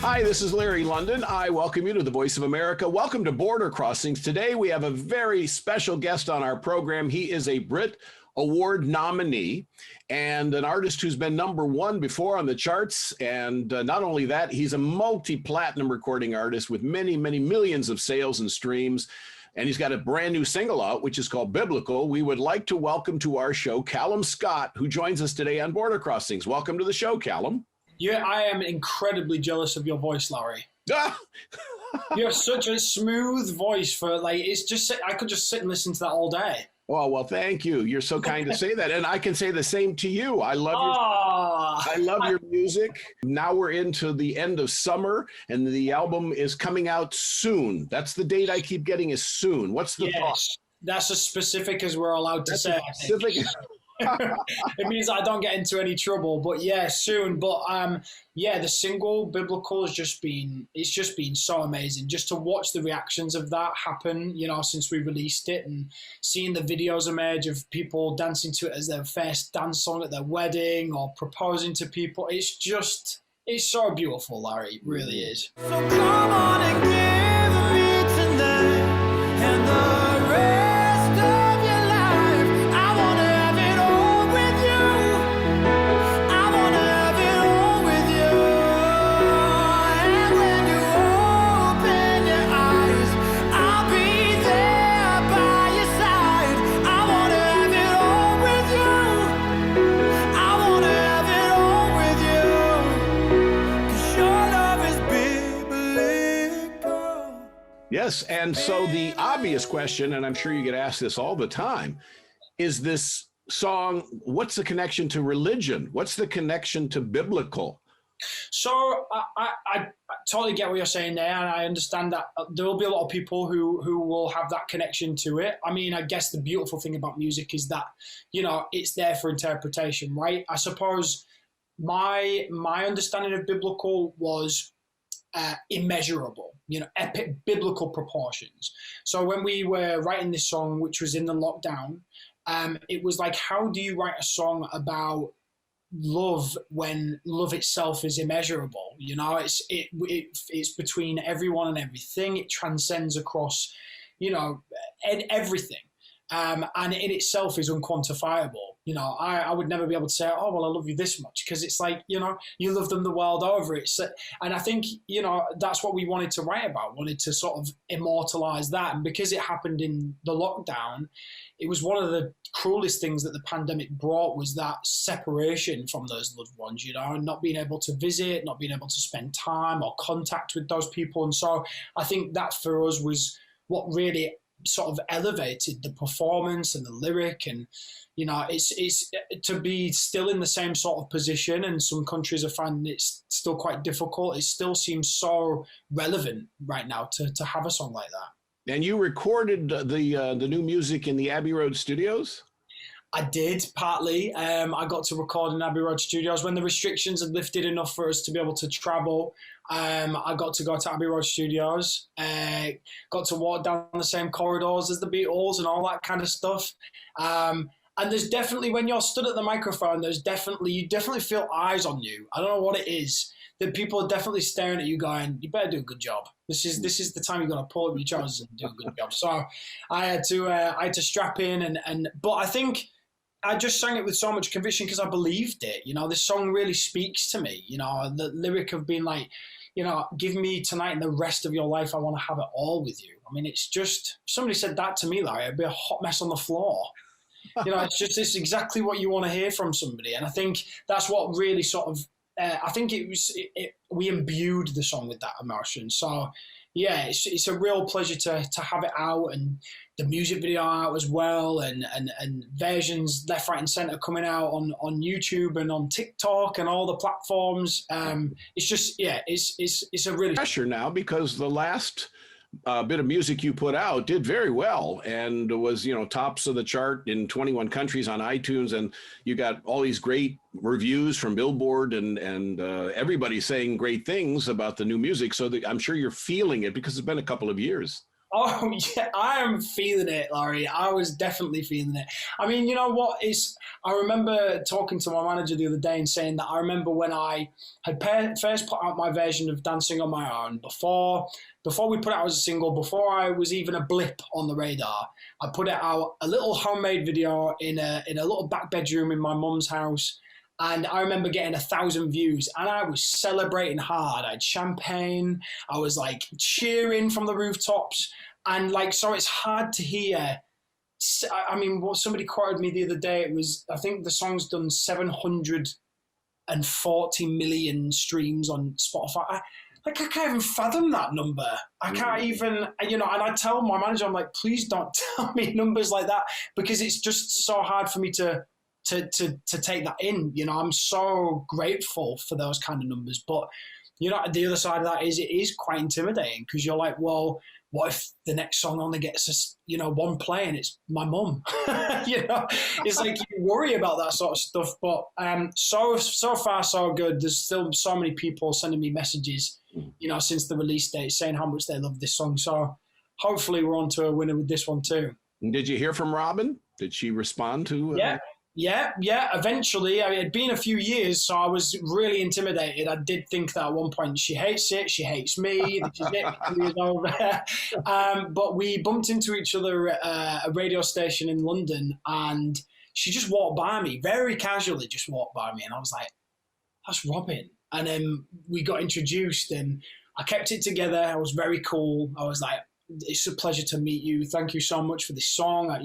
Hi, this is Larry London. I welcome you to the Voice of America. Welcome to Border Crossings. Today we have a very special guest on our program. He is a Brit Award nominee and an artist who's been #1 before on the charts. And not only that, he's a multi-platinum recording artist with many, many millions of sales and streams. And he's got a brand new single out, which is called Biblical. We would like to welcome to our show Calum Scott, who joins us today on Border Crossings. Welcome to the show, Calum. Yeah, I am incredibly jealous of your voice, Larry. You have such a smooth voice for it's just, I could just sit and listen to that all day. Oh, well, thank you. You're so kind to say that. And I can say the same to you. I love your music. Now we're into the end of summer and the album is coming out soon. That's the date I keep getting, is soon. What's the thought? That's as specific as we're allowed to say. Specific. It means I don't get into any trouble, but yeah, soon. But the single Biblical has just been so amazing. Just to watch the reactions of that happen, since we released it, and seeing the videos emerge of people dancing to it as their first dance song at their wedding or proposing to people. It's so beautiful, Larry. It really is. So come on and give me tonight and the rest of your life. I wanna have it all with you. I wanna have it all with you. And when you open your eyes, I'll be there by your side. I wanna have it all with you. I wanna have it all with you. 'Cause your love is biblical. Yes, and so the obvious question, and I'm sure you get asked this all the time, is this song, what's the connection to religion? What's the connection to biblical? So I totally get what you're saying there, and I understand that there will be a lot of people who will have that connection to it. I mean, I guess the beautiful thing about music is that, it's there for interpretation, right? I suppose my understanding of biblical was immeasurable, epic biblical proportions. So when we were writing this song, which was in the lockdown, it was like, how do you write a song about love when love itself is immeasurable? It's between everyone and everything. It transcends across, everything. And in itself is unquantifiable. I would never be able to say, oh, well, I love you this much, because it's like, you love them the world over. And I think, that's what we wanted to write about, wanted to sort of immortalize that. And because it happened in the lockdown, it was one of the cruelest things that the pandemic brought, was that separation from those loved ones, and not being able to visit, not being able to spend time or contact with those people. And so I think that for us was what really sort of elevated the performance and the lyric. And it's to be still in the same sort of position, and some countries are finding it's still quite difficult. It still seems so relevant right now to have a song like that. And you recorded the new music in the Abbey Road studios? I did, partly. I got to record in Abbey Road Studios when the restrictions had lifted enough for us to be able to travel. I got to go to Abbey Road Studios, got to walk down the same corridors as the Beatles and all that kind of stuff. And there's definitely, when you're stood at the microphone, you definitely feel eyes on you. I don't know what it is, that people are definitely staring at you going, you better do a good job. This is the time you've got to pull up your trousers and do a good job. So I had to strap in, but I think I just sang it with so much conviction because I believed it. This song really speaks to me. The lyric of being like, give me tonight and the rest of your life, I want to have it all with you. I mean, it's just, if somebody said that to me, Larry, it'd be a hot mess on the floor. It's exactly what you want to hear from somebody. And I think that's what really sort of, I think we imbued the song with that emotion. So yeah, it's a real pleasure to have it out, and the music video out as well, and versions left, right, and center coming out on YouTube and on TikTok and all the platforms. It's just, it's a really pressure now, because the last bit of music you put out did very well and was, tops of the chart in 21 countries on iTunes, and you got all these great reviews from Billboard and everybody saying great things about the new music. So I'm sure you're feeling it because it's been a couple of years. Oh yeah, I am feeling it, Larry. I was definitely feeling it. I mean, you know what is? I remember talking to my manager the other day and saying that I remember when I had first put out my version of Dancing on My Own before we put it out as a single, before I was even a blip on the radar. I put it out a little homemade video in a little back bedroom in my mum's house. And I remember getting 1,000 views, and I was celebrating hard. I had champagne. I was like cheering from the rooftops, and like so. It's hard to hear. I mean, what somebody quoted me the other day. It was, I think the song's done 740 million streams on Spotify. I can't even fathom that number. I can't even, and I tell my manager, I'm like, please don't tell me numbers like that, because it's just so hard for me to take that in. I'm so grateful for those kind of numbers. But, the other side of that is it is quite intimidating, because you're like, well, what if the next song only gets one play and it's my mum? It's like you worry about that sort of stuff. But so far so good. There's still so many people sending me messages, since the release date, saying how much they love this song. So hopefully we're on to a winner with this one too. Did you hear from Robyn? Did she respond to? Yeah. Eventually, it had been a few years, so I was really intimidated. I did think that at one point she hates it, she hates me, this is it, career's over. But we bumped into each other at a radio station in London, and she just walked by me, very casually just walked by me, and I was like, that's Robyn. And then we got introduced, and I kept it together. I was very cool. I was like, it's a pleasure to meet you. Thank you so much for this song. I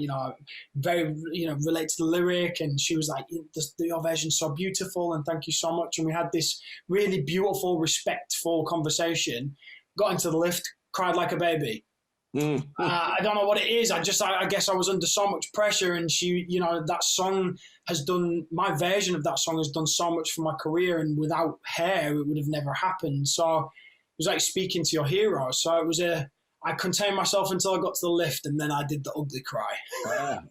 very, relate to the lyric. And she was like, your version's so beautiful, and thank you so much. And we had this really beautiful, respectful conversation. Got into the lift, cried like a baby. I don't know what it is. I guess I was under so much pressure, and she, that song my version of that song has done so much for my career, and without her, it would have never happened. So it was like speaking to your hero. So it was I contained myself until I got to the lift, and then I did the ugly cry.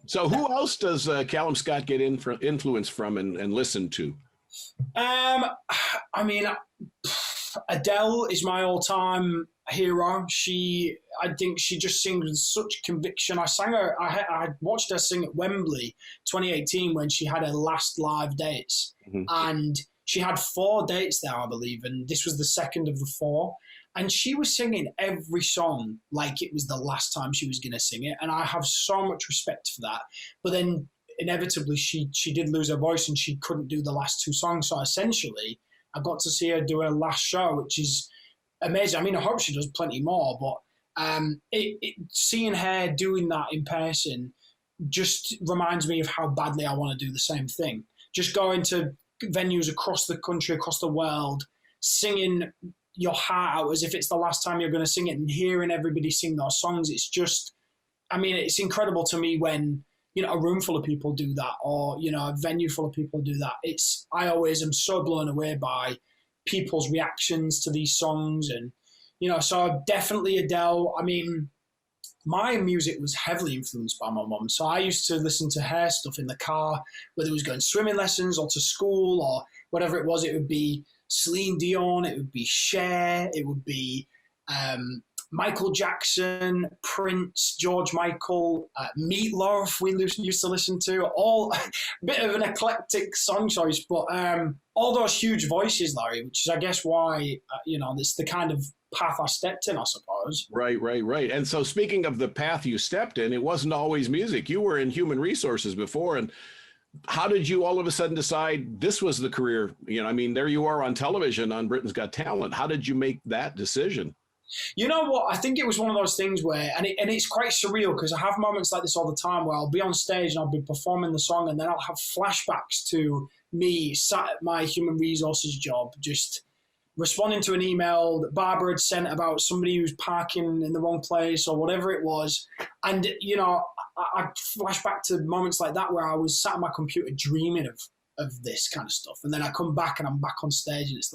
So who else does Calum Scott get influence from and listen to? I mean, Adele is my all-time hero. I think she just sings with such conviction. I watched her sing at Wembley 2018 when she had her last live dates. And she had 4 dates there, I believe, and this was the second of the 4. And she was singing every song like it was the last time she was going to sing it. And I have so much respect for that. But then inevitably she did lose her voice, and she couldn't do the last 2 songs. So essentially I got to see her do her last show, which is amazing. I mean, I hope she does plenty more, but seeing her doing that in person just reminds me of how badly I want to do the same thing. Just going to venues across the country, across the world, singing your heart out as if it's the last time you're going to sing it, and hearing everybody sing those songs. It's just, it's incredible to me when, a room full of people do that, or, a venue full of people do that. I always am so blown away by people's reactions to these songs. And, so definitely Adele. I mean, my music was heavily influenced by my mum. So I used to listen to her stuff in the car, whether it was going swimming lessons or to school or whatever it was. It would be Celine Dion, it would be Cher, it would be Michael Jackson, Prince, George Michael, Meatloaf we used to listen to, all a bit of an eclectic song choice, but all those huge voices, Larry, which is I guess why, it's the kind of path I stepped in, I suppose. Right. And so speaking of the path you stepped in, it wasn't always music. You were in human resources before, and how did you all of a sudden decide this was the career? There you are on television on Britain's Got Talent. How did you make that decision? You know what? I think it was one of those things where, and it's quite surreal, because I have moments like this all the time where I'll be on stage and I'll be performing the song, and then I'll have flashbacks to me sat at my human resources job, just responding to an email that Barbara had sent about somebody who's parking in the wrong place or whatever it was. And, I flash back to moments like that where I was sat at my computer dreaming of this kind of stuff. And then I come back and I'm back on stage, and it's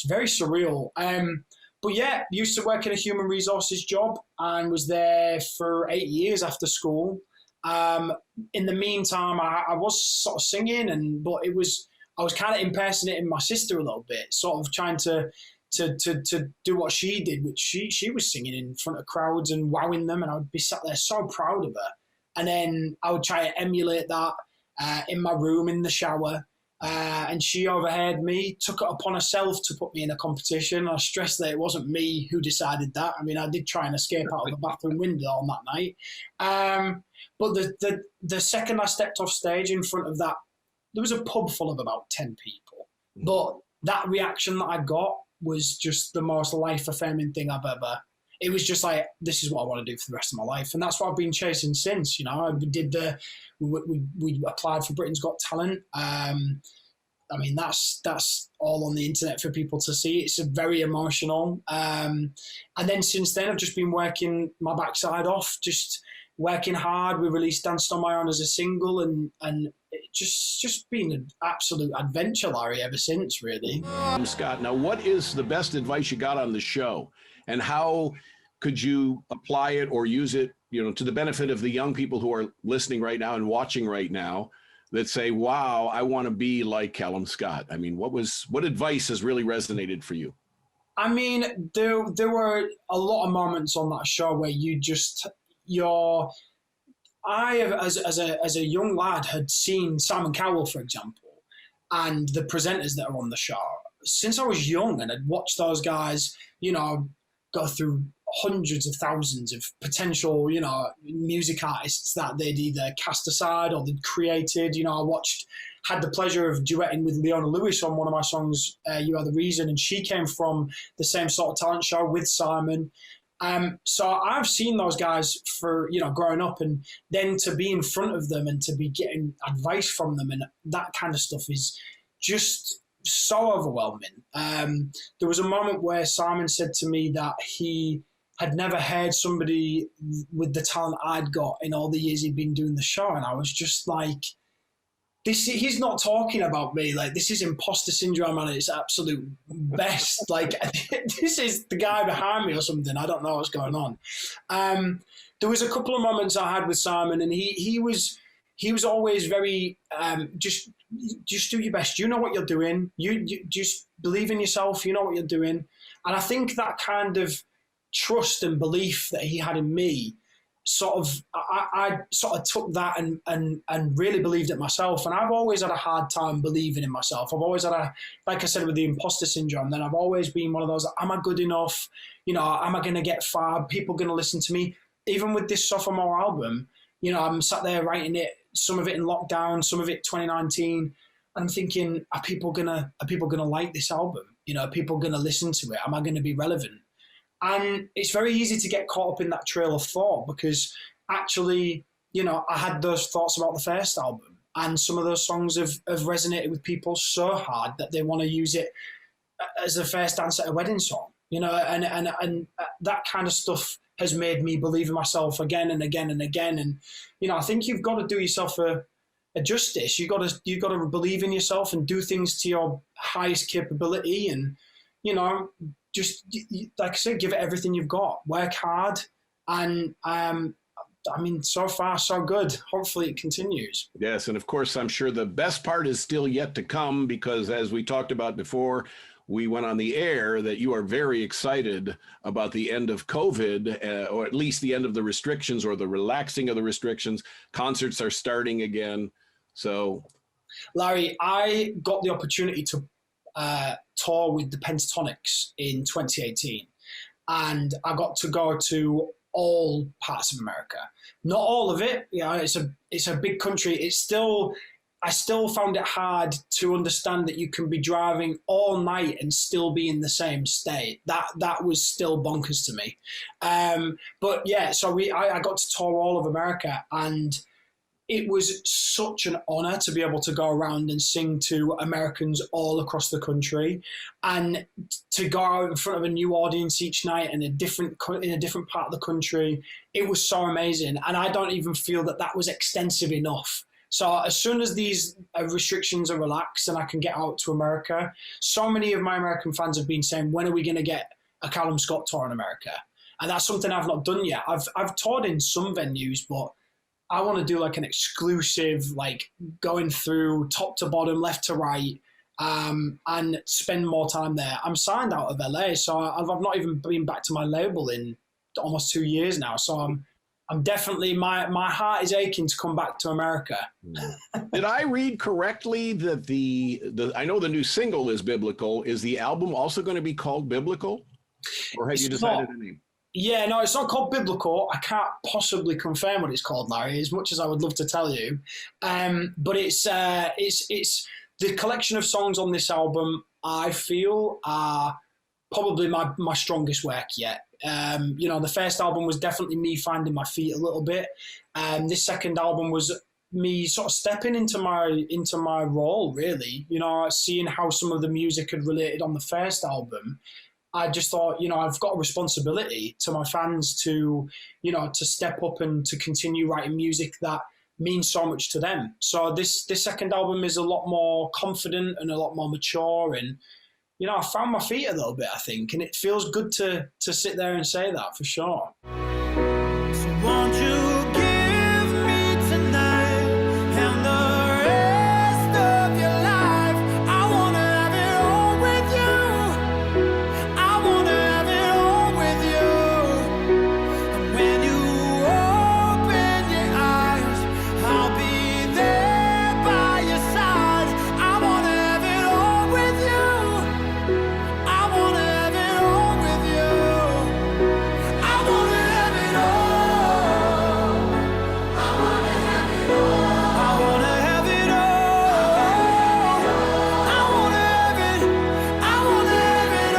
very surreal. But yeah, used to work in a human resources job and was there for 8 years after school. In the meantime, I was sort of singing, but I was kind of impersonating my sister a little bit, sort of trying to to do what she did, which she was singing in front of crowds and wowing them, and I would be sat there so proud of her. And then I would try to emulate that in my room in the shower. And she overheard me, took it upon herself to put me in a competition. I stress that it wasn't me who decided that. I mean, I did try and escape out of the bathroom window on that night. But the second I stepped off stage in front of that, there was a pub full of about 10 people. But that reaction that I got was just the most life-affirming thing I've ever. It was just like, this is what I want to do for the rest of my life. And that's what I've been chasing since, you know. We applied for Britain's Got Talent. I mean, that's all on the internet for people to see. It's very emotional. And then since then, I've just been working my backside off, just working hard. We released Danced on My Own as a single, and it just been an absolute adventure, Larry, ever since, really. Scott, now what is the best advice you got on the show? And how could you apply it or use it, you know, to the benefit of the young people who are listening right now and watching right now that say, wow, I want to be like Calum Scott? I mean, what advice has really resonated for you? I mean, there were a lot of moments on that show where I, as a young lad, had seen Simon Cowell, for example, and the presenters that are on the show since I was young, and I'd watched those guys, you know, go through hundreds of thousands of potential, you know, music artists that they'd either cast aside or they'd created. You know, had the pleasure of duetting with Leona Lewis on one of my songs, You Are the Reason, and she came from the same sort of talent show with Simon. So I've seen those guys for, you know, growing up, and then to be in front of them and to be getting advice from them and that kind of stuff is just so overwhelming. There was a moment where Simon said to me that he had never heard somebody with the talent I'd got in all the years he'd been doing the show. And I was just like, he's not talking about me. Like, this is imposter syndrome at its absolute best. Like, this is the guy behind me or something. I don't know what's going on. There was a couple of moments I had with Simon, and he was always very, just do your best. You know what you're doing. You just believe in yourself. You know what you're doing. And I think that kind of trust and belief that he had in me, I sort of took that and really believed it myself. And I've always had a hard time believing in myself. I've always had like I said, with the imposter syndrome, then I've always been one of those, am I good enough? You know, am I going to get far? People going to listen to me? Even with this sophomore album, you know, I'm sat there writing it, some of it in lockdown, some of it 2019. And I'm thinking, are people gonna like this album? You know, are people going to listen to it? Am I going to be relevant? And it's very easy to get caught up in that trail of thought, because actually, you know, I had those thoughts about the first album, and some of those songs have resonated with people so hard that they want to use it as the first dance at a wedding song, you know, and that kind of stuff has made me believe in myself again and again and again. And, you know, I think you've got to do yourself a justice. You've got to believe in yourself and do things to your highest capability, and, you know, just, like I said, give it everything you've got. Work hard. And, I mean, so far, so good. Hopefully it continues. Yes. And of course, I'm sure the best part is still yet to come, because as we talked about before we went on the air, that you are very excited about the end of COVID, or at least the end of the restrictions or the relaxing of the restrictions. Concerts are starting again. So, Larry, I got the opportunity to tour with the Pentatonics in 2018, and I got to go to all parts of America. Not all of it, you know, it's a big country. I still found it hard to understand that you can be driving all night and still be in the same state. That was still bonkers to me. But yeah, so I got to tour all of America, and it was such an honor to be able to go around and sing to Americans all across the country, and to go out in front of a new audience each night in a different part of the country. It was so amazing. And I don't even feel that was extensive enough. So as soon as these restrictions are relaxed and I can get out to America, so many of my American fans have been saying, when are we going to get a Calum Scott tour in America? And that's something I've not done yet. I've toured in some venues, but I want to do like an exclusive, like going through top to bottom, left to right, and spend more time there. I'm signed out of LA, so I've not even been back to my label in almost 2 years now. So I'm definitely, my heart is aching to come back to America. Did I read correctly that the I know the new single is Biblical. Is the album also going to be called Biblical? Or have you decided a name? Yeah, no, it's not called Biblical. I can't possibly confirm what it's called, Larry, as much as I would love to tell you. But it's the collection of songs on this album, I feel, are probably my strongest work yet. The first album was definitely me finding my feet a little bit. This second album was me sort of stepping into my role, really. Seeing how some of the music had related on the first album. I just thought, I've got a responsibility to my fans to step up and to continue writing music that means so much to them. So this second album is a lot more confident and a lot more mature, and I found my feet a little bit, I think, and it feels good to sit there and say that for sure. So won't you give me tonight and the rest of your life? I wanna have it all with you. I wanna have it all with you. And when you open your eyes, I'll be there by your side. I wanna have it all with you. I wanna have it all with you. I wanna have it all. I wanna have it all. I wanna have it all. I wanna have it. I wanna have it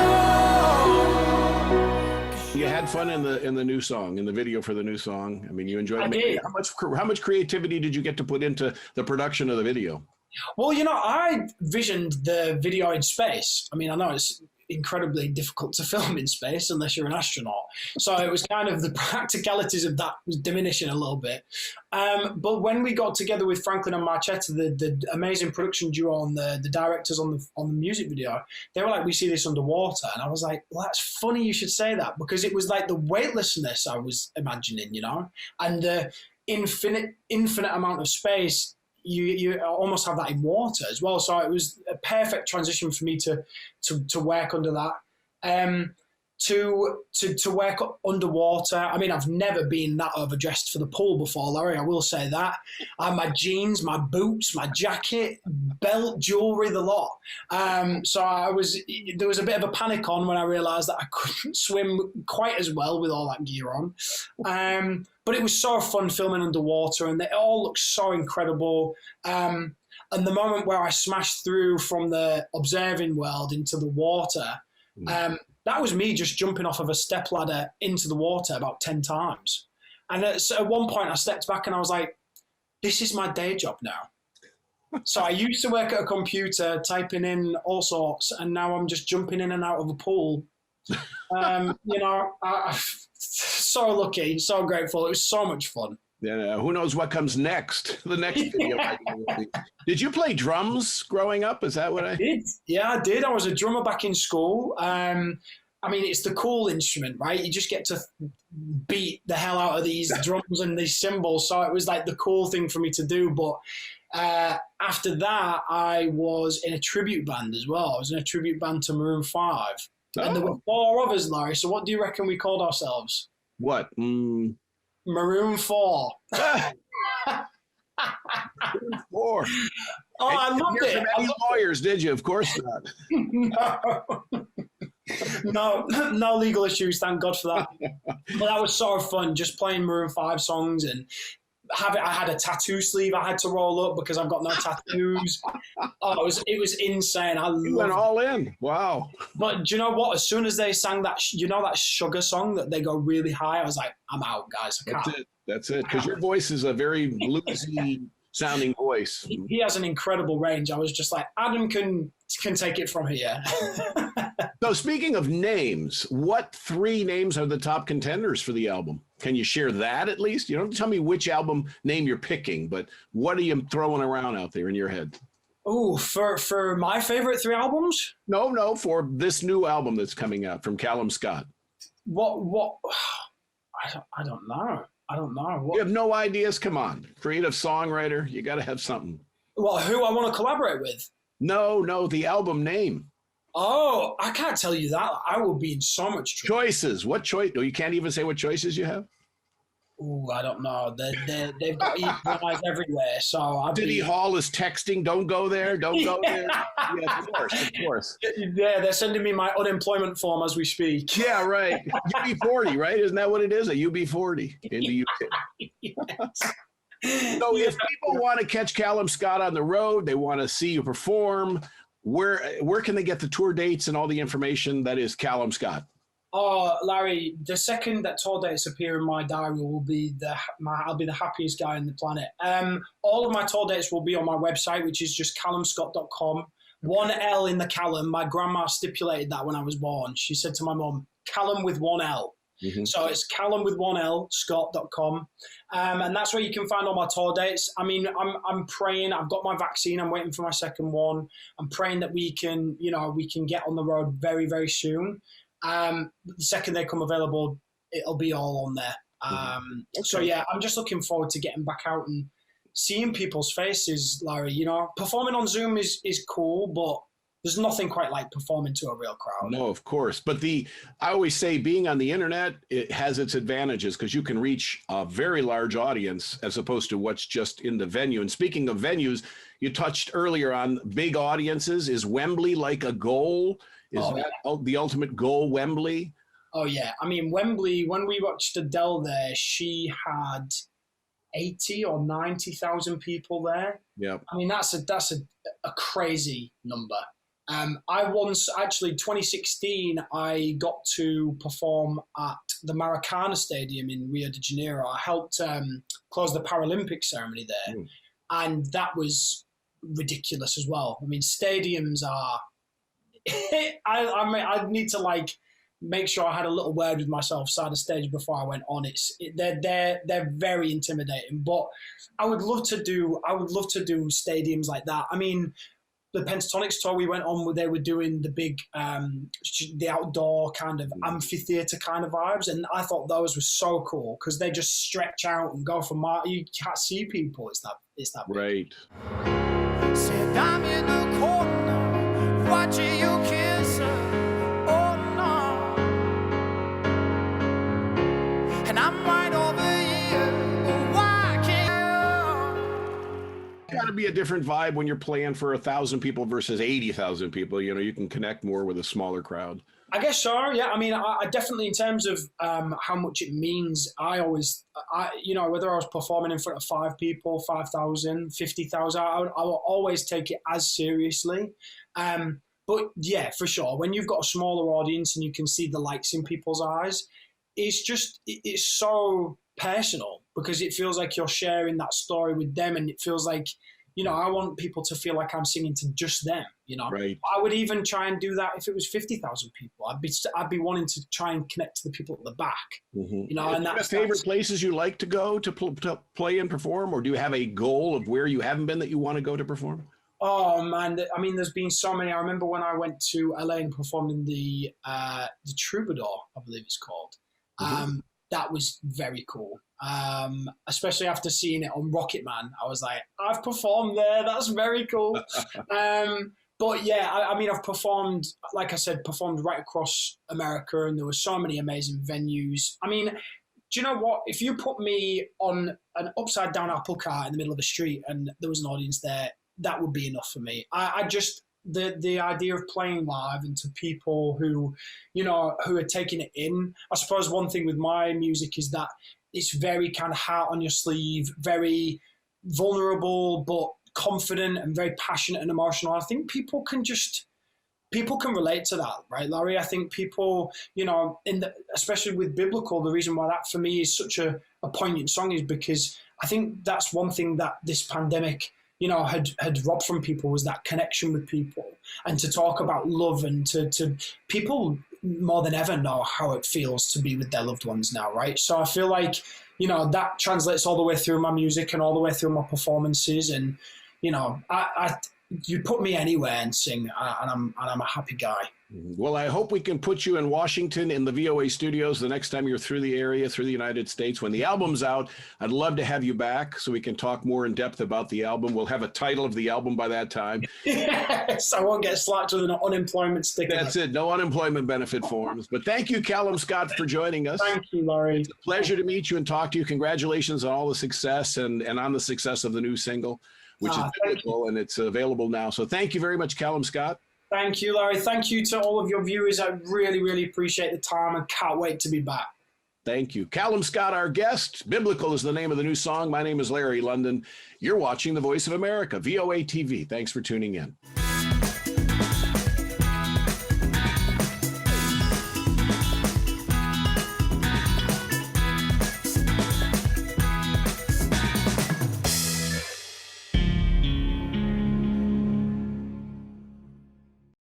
all. You had fun in the new song, in the video for the new song. I mean, you enjoyed it. I did. How much creativity did you get to put into the production of the video? Well, I visioned the video in space. I mean, I know it's incredibly difficult to film in space unless you're an astronaut. So it was kind of the practicalities of that was diminishing a little bit. But when we got together with Franklin and Marchetta, the amazing production duo and the directors on the music video, they were like, we see this underwater. And I was like, well, that's funny you should say that, because it was like the weightlessness I was imagining, and the infinite amount of space. You almost have that in water as well. So it was a perfect transition for me to work under that. To work underwater. I mean, I've never been that overdressed for the pool before, Larry. I will say that. My jeans, my boots, my jacket, belt, jewelry, the lot. So there was a bit of a panic on when I realised that I couldn't swim quite as well with all that gear on. But it was so fun filming underwater, and it all looked so incredible. And the moment where I smashed through from the observing world into the water, that was me just jumping off of a stepladder into the water about 10 times. And at one point I stepped back and I was like, this is my day job now. So I used to work at a computer, typing in all sorts, and now I'm just jumping in and out of a pool. I'm so lucky, so grateful. It was so much fun. Yeah, who knows what comes next? The next video. Did you play drums growing up? Is that what I did? Yeah, I did. I was a drummer back in school. I mean, it's the cool instrument, right? You just get to beat the hell out of these drums and these cymbals. So it was like the cool thing for me to do. But after that, I was in a tribute band as well. I was in a tribute band to Maroon 5. Oh. And there were 4 of us, Larry. So what do you reckon we called ourselves? What? Maroon 4. Maroon 4. Oh, I loved it. Any lawyers, did you? Of course not. No legal issues, thank God for that. But that was so fun, just playing Maroon 5 songs, and I had a tattoo sleeve I had to roll up because I've got no tattoos. Oh, it was insane. You went all in. Wow. But do you know what? As soon as they sang that, that Sugar song that they go really high, I was like, I'm out, guys. I can't. That's it. Because your voice is a very bluesy sounding voice. He has an incredible range. I was just like, Adam can take it from here. So speaking of names, what 3 names are the top contenders for the album? Can you share that at least? You don't tell me which album name you're picking, but what are you throwing around out there in your head? Oh, for my favorite 3 albums? No, for this new album that's coming out from Calum Scott. What? I don't know. What? You have no ideas? Come on. Creative songwriter. You got to have something. Well, who I want to collaborate with? No, the album name. Oh, I can't tell you that. I will be in so much trouble. Choices. What choice? No, you can't even say what choices you have. Ooh, I don't know. They've got equal eyes everywhere. So City Hall is texting, don't go there, don't go there. Yeah, of course. Yeah, they're sending me my unemployment form as we speak. Yeah, right. UB40, right? Isn't that what it is? A UB40 in the UK. Yes. So if people want to catch Calum Scott on the road, they want to see you perform, where can they get the tour dates and all the information that is Calum Scott? Oh, Larry, the second that tour dates appear in my diary will be I'll be the happiest guy on the planet. All of my tour dates will be on my website, which is just calumscott.com. One L in the Calum. My grandma stipulated that when I was born. She said to my mum, Calum with one L. Mm-hmm. So it's Calum with one L, Scott.com. And that's where you can find all my tour dates. I mean, I'm praying. I've got my vaccine. I'm waiting for my second one. I'm praying that we can get on the road very, very soon. The second they come available, it'll be all on there. Okay. So yeah, I'm just looking forward to getting back out and seeing people's faces, Larry. You know, performing on Zoom is cool, but there's nothing quite like performing to a real crowd. No, of course. But I always say being on the internet, it has its advantages because you can reach a very large audience as opposed to what's just in the venue. And speaking of venues, you touched earlier on big audiences. Is Wembley like a goal? Is that the ultimate goal, Wembley? Oh, yeah. I mean, Wembley, when we watched Adele there, she had 80 or 90,000 people there. Yeah. I mean, that's a crazy number. I once, actually, 2016, I got to perform at the Maracana Stadium in Rio de Janeiro. I helped close the Paralympic ceremony there. And that was ridiculous as well. I mean, stadiums are... I need to make sure I had a little word with myself side of stage before I went on. They're very intimidating, but I would love to do stadiums like that. I mean, the Pentatonics tour we went on, where they were doing the big, the outdoor kind of amphitheater kind of vibes, and I thought those were so cool because they just stretch out and go from you can't see people. It's that big. Right. Said I'm in the corner, watching you kiss her. Oh no, and I'm right over here. Why can't you? Got to be a different vibe when you're playing for 1,000 people versus 80,000 people. You know, you can connect more with a smaller crowd. I guess so, yeah. I mean, I definitely, in terms of how much it means, whether I was performing in front of 5 people, 5,000, 50,000, I will always take it as seriously. But yeah, for sure, when you've got a smaller audience and you can see the lights in people's eyes, it's so personal because it feels like you're sharing that story with them, and it feels like, I want people to feel like I'm singing to just them, Right. I would even try and do that if it was 50,000 people. I'd be wanting to try and connect to the people at the back, And that's favorite places you like to go to play and perform, or do you have a goal of where you haven't been that you want to go to perform? Oh man, I mean, there's been so many. I remember when I went to LA and performed in the Troubadour, I believe it's called. That was very cool. Especially after seeing it on Rocket Man, I was like, I've performed there. That's very cool. But yeah, I mean, I've performed, like I said, right across America, and there were so many amazing venues. I mean, do you know what? If you put me on an upside down apple cart in the middle of the street and there was an audience there, that would be enough for me. I just, the idea of playing live and to people who are taking it in. I suppose one thing with my music is that it's very kind of heart on your sleeve, very vulnerable, but confident and very passionate and emotional. I think people can relate to that, right, Larry? I think people, especially with biblical, the reason why that for me is such a poignant song is because I think that's one thing that this pandemic, had robbed from people, was that connection with people, and to talk about love, and to people more than ever know how it feels to be with their loved ones now, right? So I feel like, that translates all the way through my music and all the way through my performances, and, you put me anywhere and sing, and I'm a happy guy. Well, I hope we can put you in Washington in the VOA studios the next time you're through the area, through the United States. When the album's out, I'd love to have you back so we can talk more in depth about the album. We'll have a title of the album by that time. Yes, I won't get slapped with an unemployment sticker. That's it. No unemployment benefit forms. But thank you, Calum Scott, for joining us. Thank you, Laurie. It's a pleasure to meet you and talk to you. Congratulations on all the success and on the success of the new single, which is biblical, and it's available now. So thank you very much, Calum Scott. Thank you, Larry. Thank you to all of your viewers. I really, really appreciate the time and can't wait to be back. Thank you. Calum Scott, our guest. Biblical is the name of the new song. My name is Larry London. You're watching The Voice of America, VOA TV. Thanks for tuning in.